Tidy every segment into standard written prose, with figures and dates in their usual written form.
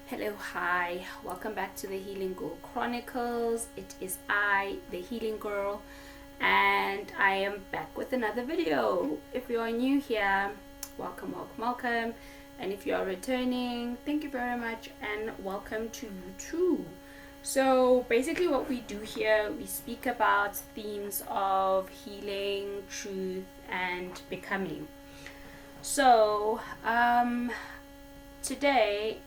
Hello, hi, welcome back to the Healing Girl Chronicles. It is I, the Healing Girl, and I am back with another video. If you are new here, welcome. And if you are returning, thank you very much and welcome to you too. So, basically, what we do here, we speak about themes of healing, truth, and becoming. So, today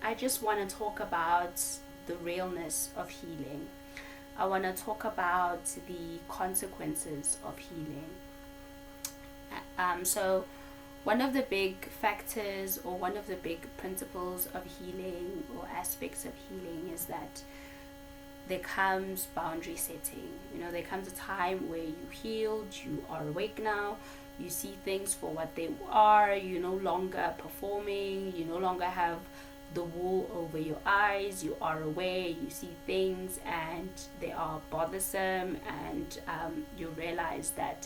I just want to talk about the realness of healing. I want to talk about the consequences of healing. So, one of the big factors or one of the big principles of healing or aspects of healing is that there comes boundary setting. There comes a time where you healed, you are awake now, you see things for what they are, you're no longer performing, you no longer have the wool over your eyes, you are aware, you see things and they are bothersome, and you realize that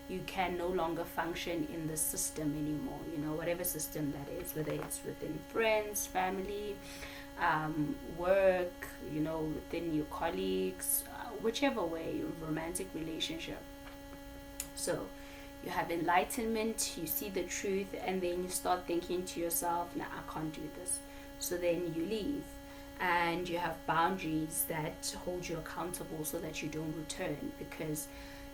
you can no longer function in the system anymore, whatever system that is, whether it's within friends, family, work, within your colleagues, whichever way, your romantic relationship. So you have enlightenment, you see the truth, and then you start thinking to yourself, nah, I can't do this. So then you leave, and you have boundaries that hold you accountable so that you don't return, because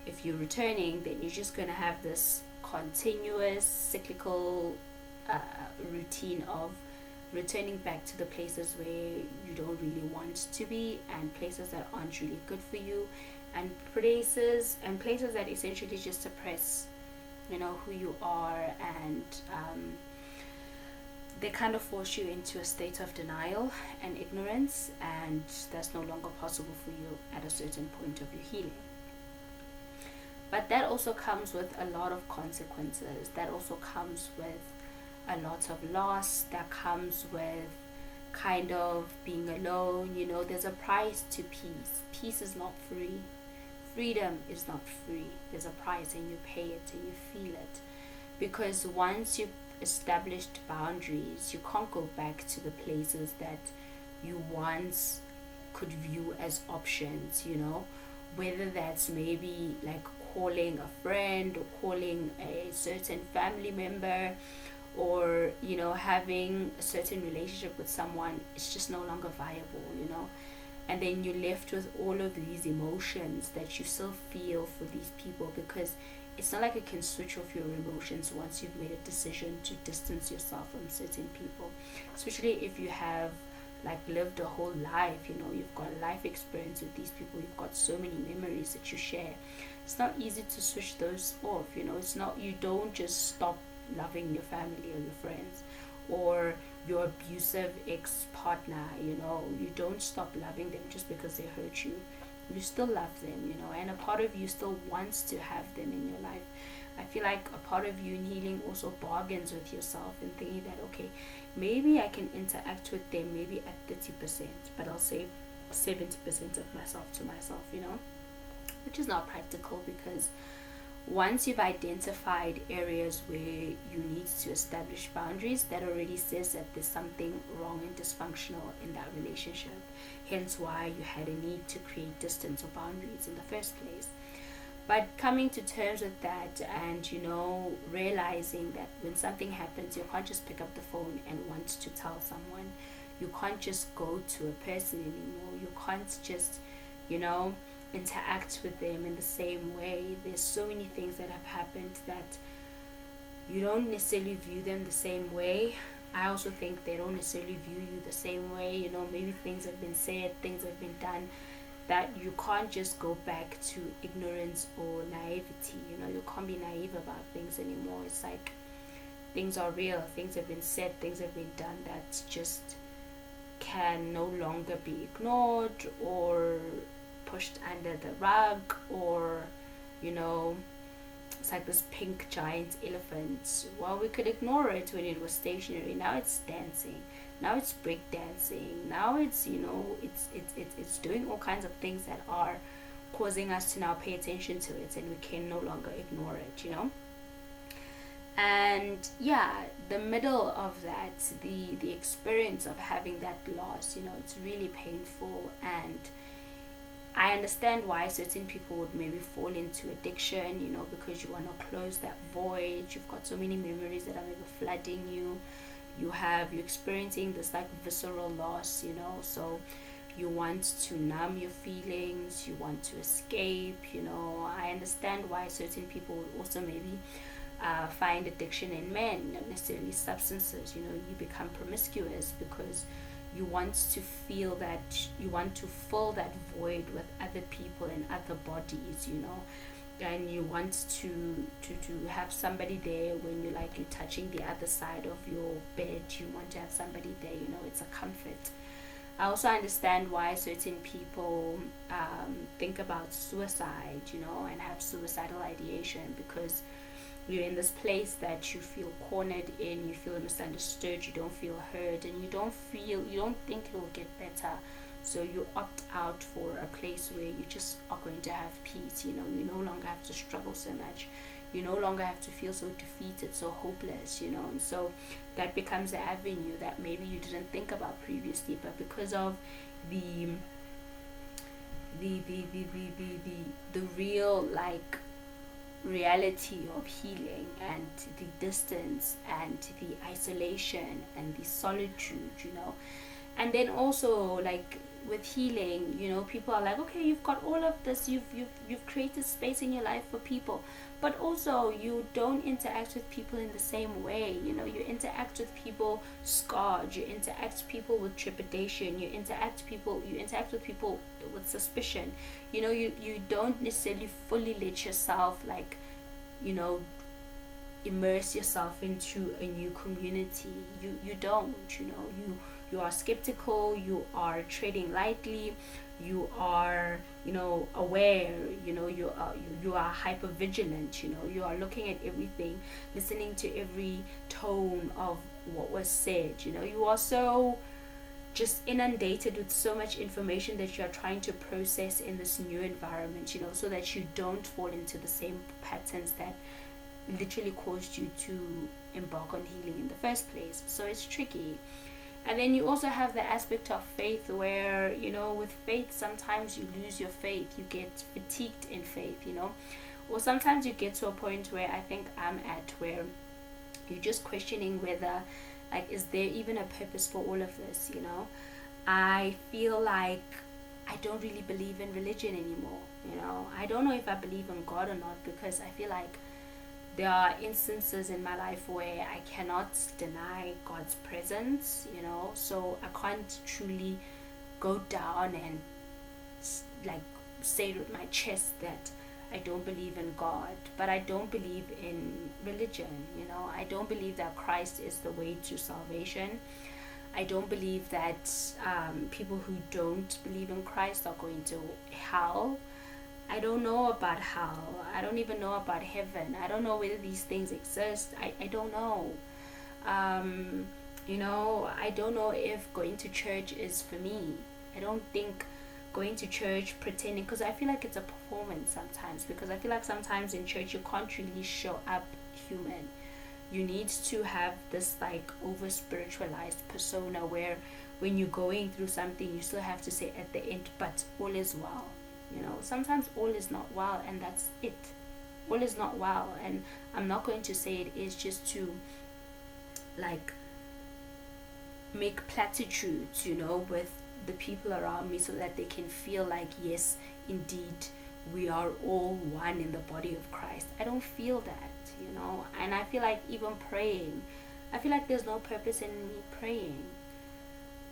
if you're returning, then you're just going to have this continuous cyclical routine of returning back to the places where you don't really want to be, and places that aren't really good for you, and places that essentially just suppress who you are, and they kind of force you into a state of denial and ignorance, and that's no longer possible for you at a certain point of your healing. But that also comes with a lot of consequences. That also comes with a lot of loss. That comes with kind of being alone. There's a price to peace. Peace is not free. Freedom is not free. There's a price, and you pay it and you feel it. Because once you've established boundaries, you can't go back to the places that you once could view as options, whether that's maybe like calling a friend or calling a certain family member, or having a certain relationship with someone. It's just no longer viable. And then you're left with all of these emotions that you still feel for these people, because it's not like you can switch off your emotions once you've made a decision to distance yourself from certain people, especially if you have like lived a whole life. You've got life experience with these people, you've got so many memories that you share. It's not easy to switch those off. It's not, you don't just stop loving your family or your friends, or your abusive ex-partner. You don't stop loving them just because they hurt you. You still love them, and a part of you still wants to have them in your life. I feel like a part of you in healing also bargains with yourself and thinking that, okay, maybe I can interact with them maybe at 30%, but I'll save 70% of myself to myself, which is not practical, because once you've identified areas where you need to establish boundaries, that already says that there's something wrong and dysfunctional in that relationship. Hence why you had a need to create distance or boundaries in the first place. But coming to terms with that, and realizing that when something happens, you can't just pick up the phone and want to tell someone. You can't just go to a person anymore. You can't just interact with them in the same way. There's so many things that have happened that you don't necessarily view them the same way. I also think they don't necessarily view you the same way. Maybe things have been said, things have been done, that you can't just go back to ignorance or naivety. You can't be naive about things anymore. It's like things are real, things have been said, things have been done that just can no longer be ignored or pushed under the rug, or it's like this pink giant elephant. Well, we could ignore it when it was stationary. Now it's dancing, now it's break dancing, now it's it's doing all kinds of things that are causing us to now pay attention to it, and we can no longer ignore it. And yeah, the middle of that, the experience of having that loss, it's really painful. And I understand why certain people would maybe fall into addiction, because you want to close that void. You've got so many memories that are maybe flooding you. You're experiencing this like visceral loss, so you want to numb your feelings, you want to escape. I understand why certain people would also maybe find addiction in men, not necessarily substances. You become promiscuous because you want to fill that void with other people and other bodies, and you want to have somebody there when you're touching the other side of your bed. You want to have somebody there, it's a comfort. I also understand why certain people think about suicide, and have suicidal ideation, because you're in this place that you feel cornered in, you feel misunderstood, you don't feel heard, and you don't think it will get better. So you opt out for a place where you just are going to have peace. You no longer have to struggle so much. You no longer have to feel so defeated, so hopeless, and so that becomes an avenue that maybe you didn't think about previously, but because of the real reality of healing, and the distance and the isolation and the solitude, and then also with healing, people are like, okay, you've got all of this, you've created space in your life for people, but also you don't interact with people in the same way. You interact with people scarred, you interact with people with trepidation, you interact with people with suspicion. You don't necessarily fully let yourself immerse yourself into a new community. You don't. You are skeptical, you are treading lightly, you are aware, you are hyper vigilant. You are looking at everything, listening to every tone of what was said. You are so just inundated with so much information that you are trying to process in this new environment, so that you don't fall into the same patterns that literally caused you to embark on healing in the first place. So it's tricky. And then you also have the aspect of faith, where with faith sometimes you lose your faith, you get fatigued in faith, or sometimes you get to a point where I think I'm at, where you're just questioning whether is there even a purpose for all of this. I feel like I don't really believe in religion anymore. I don't know if I believe in God or not, because I feel like there are instances in my life where I cannot deny God's presence, so I can't truly go down and say with my chest that I don't believe in God, but I don't believe in religion. I don't believe that Christ is the way to salvation. I don't believe that people who don't believe in Christ are going to hell. I don't know about hell. I don't even know about heaven. I don't know whether these things exist. I don't know. I don't know if going to church is for me. I don't think going to church pretending, because I feel like it's a performance sometimes, because I feel like sometimes in church you can't really show up human. You need to have this over spiritualized persona, where when you're going through something you still have to say at the end, but all is well. Sometimes all is not well, and that's it. All is not well, and I'm not going to say it is just to make platitudes, with the people around me, so that they can feel yes, indeed, we are all one in the body of Christ. I don't feel that, and I feel like even praying, I feel like there's no purpose in me praying.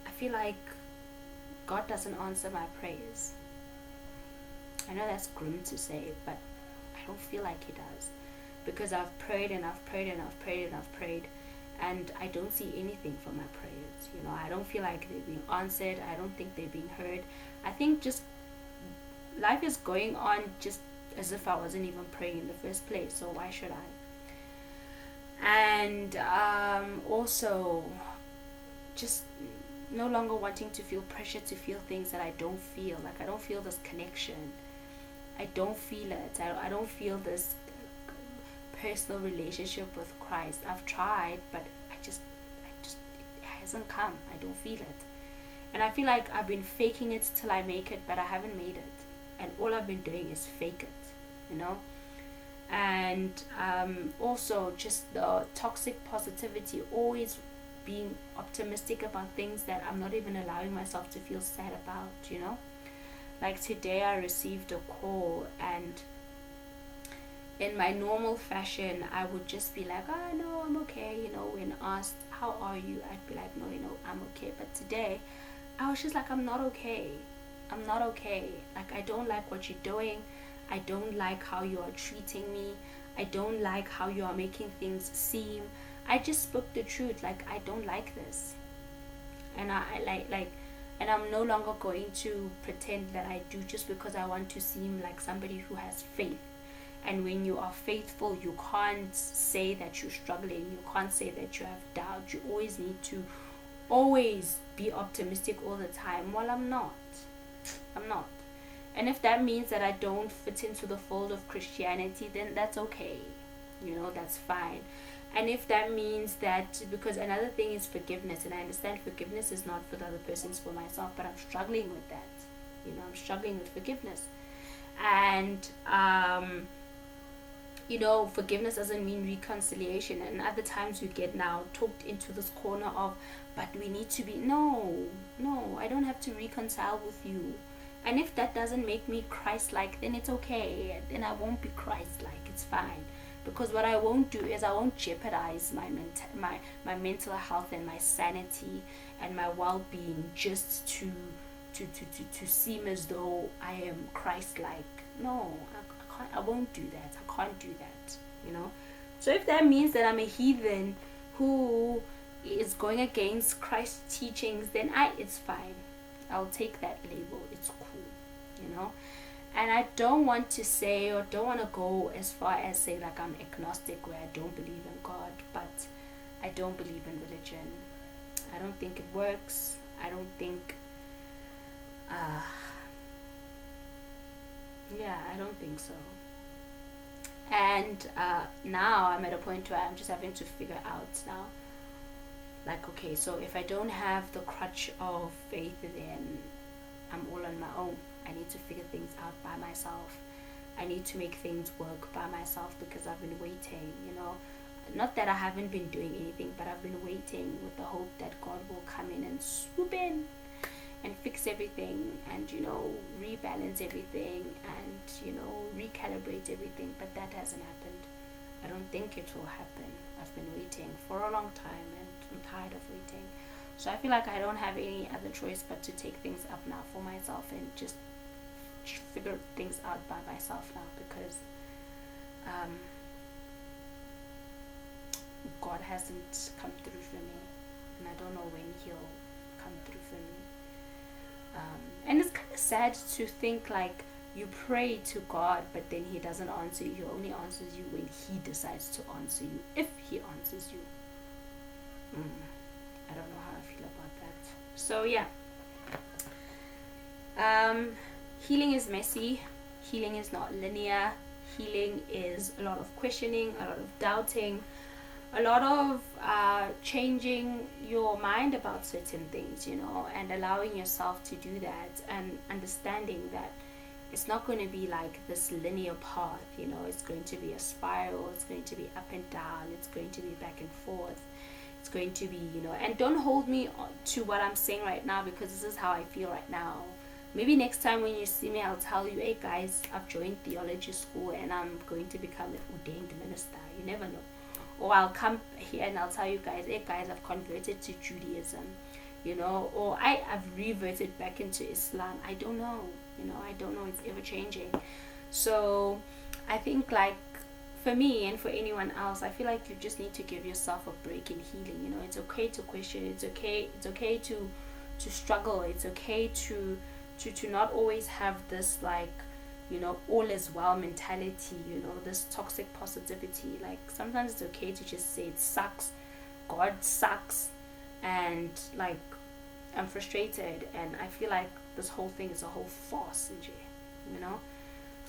I feel like God doesn't answer my prayers. I know that's grim to say, but I don't feel like he does, because I've prayed and I've prayed and I've prayed and I've prayed, and I don't see anything from my prayers. I don't feel like they're being answered. I don't think they're being heard. I think just life is going on just as if I wasn't even praying in the first place, so why should I? And also just no longer wanting to feel pressure to feel things that I don't feel. I don't feel this connection. I don't feel it. I don't feel this personal relationship with Christ. I've tried, but it hasn't come. I don't feel it. And I feel like I've been faking it till I make it, but I haven't made it. And all I've been doing is fake it, And also just the toxic positivity, always being optimistic about things that I'm not even allowing myself to feel sad about, Like today I received a call, and in my normal fashion I would just be like, oh no, I'm okay, when asked how are you, I'd be like, no, I'm okay. But today I was just like, I'm not okay. Like, I don't like what you're doing. I don't like how you are treating me. I don't like how you are making things seem. I just spoke the truth. Like, I don't like this. And and I'm no longer going to pretend that I do just because I want to seem like somebody who has faith. And when you are faithful, you can't say that you're struggling. You can't say that you have doubt. You always need to always be optimistic all the time. Well, I'm not. And if that means that I don't fit into the fold of Christianity, then that's okay. That's fine. And if that means that, because another thing is forgiveness, and I understand forgiveness is not for the other person, it's for myself, but I'm struggling with that. I'm struggling with forgiveness. And forgiveness doesn't mean reconciliation. And other times we get now talked into this corner of, but we need to be, no, I don't have to reconcile with you. And if that doesn't make me Christ-like, then it's okay. Then I won't be Christ-like. It's fine. Because what I won't do is I won't jeopardize my mental health and my sanity and my well-being just to seem as though I am Christ-like. No, I won't do that. I can't do that. So if that means that I'm a heathen who is going against Christ's teachings, then it's fine. I'll take that label. It's cool. And I don't want to say, or don't want to go as far as say like I'm agnostic, where I don't believe in God, but I don't believe in religion. I don't think it works. I don't think I don't think so. And now I'm at a point where I'm just having to figure out now, like, okay, so if I don't have the crutch of faith, then I'm all on my own. I need to figure things out by myself. I need to make things work by myself, because I've been waiting, Not that I haven't been doing anything, but I've been waiting with the hope that God will come in and swoop in and fix everything and, rebalance everything and, recalibrate everything. But that hasn't happened. I don't think it will happen. I've been waiting for a long time, and I'm tired of waiting. So I feel like I don't have any other choice but to take things up now for myself and just figure things out by myself now, because God hasn't come through for me, and I don't know when he'll come through for me. And it's kind of sad to think like you pray to God, but then he doesn't answer you. He only answers you when he decides to answer you, if he answers you. I don't know how I feel about that. So yeah, healing is messy. Healing is not linear. Healing is a lot of questioning, a lot of doubting, a lot of changing your mind about certain things, and allowing yourself to do that, and understanding that it's not going to be like this linear path. It's going to be a spiral. It's going to be up and down. It's going to be back and forth. It's going to be, and don't hold me to what I'm saying right now, because this is how I feel right now. Maybe next time when you see me, I'll tell you, hey guys, I've joined theology school and I'm going to become an ordained minister. You never know. Or I'll come here and I'll tell you guys, hey guys, I've converted to Judaism, or I've reverted back into Islam. I don't know, I don't know. It's ever changing. So I think, like, for me and for anyone else, I feel like you just need to give yourself a break in healing. It's okay to question. It's okay to struggle. It's okay to not always have this, like, all is well mentality, this toxic positivity. Like, sometimes it's okay to just say it sucks, God sucks, and like, I'm frustrated, and I feel like this whole thing is a whole farce,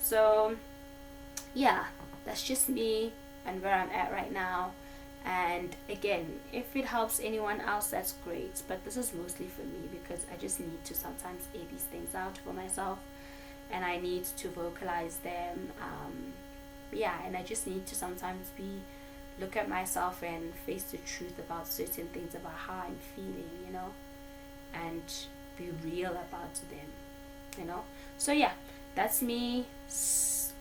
So yeah, that's just me and where I'm at right now. And again, if it helps anyone else, that's great, but this is mostly for me because I just need to sometimes air these things out for myself, and I need to vocalize them. Yeah, and I just need to sometimes look at myself and face the truth about certain things, about how I'm feeling, and be real about them, so yeah, that's me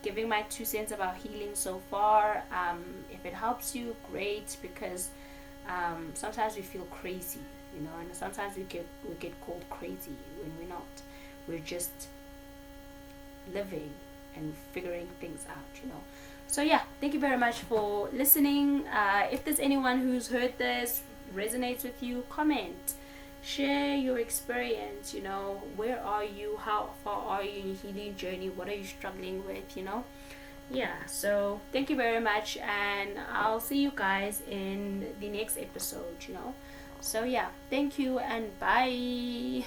giving my 2 cents about healing so far. If it helps you, great, because sometimes we feel crazy, and sometimes we get called crazy when we're not. We're just living and figuring things out. So yeah, thank you very much for listening. If there's anyone who's heard this, resonates with you, comment, share your experience. Where are you, how far are you in your healing journey, what are you struggling with? Yeah, so thank you very much, and I'll see you guys in the next episode. So yeah, thank you and bye.